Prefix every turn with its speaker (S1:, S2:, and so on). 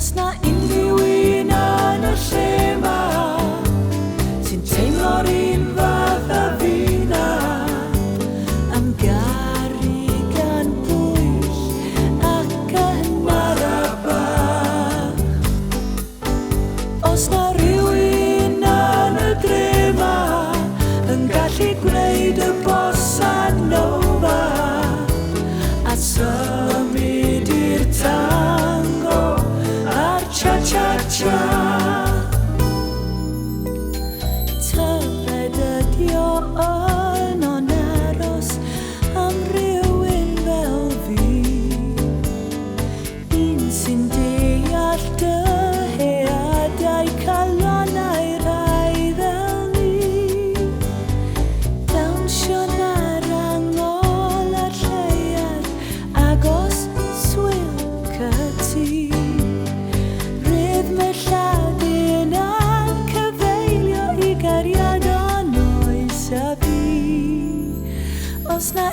S1: Os na unrhyw un yn y lle 'ma sy'n teimlo'r un fath a fi na, am garu gan bwyll ac yn arafach. Os na rhywun yn y dre 'ma yn gallu gwneud y bossa nova a symud i'r tango a'r cha-cha-cha, tybed ydi o yn aros am rhywun fel fi, un sy'n deall dyheadau calonnau rai fel ni, dawnsio na'r angol a'r lleiad agos swyl cyty. Lladin a'n cyfeilio i gariad o'n oes a fi. Os na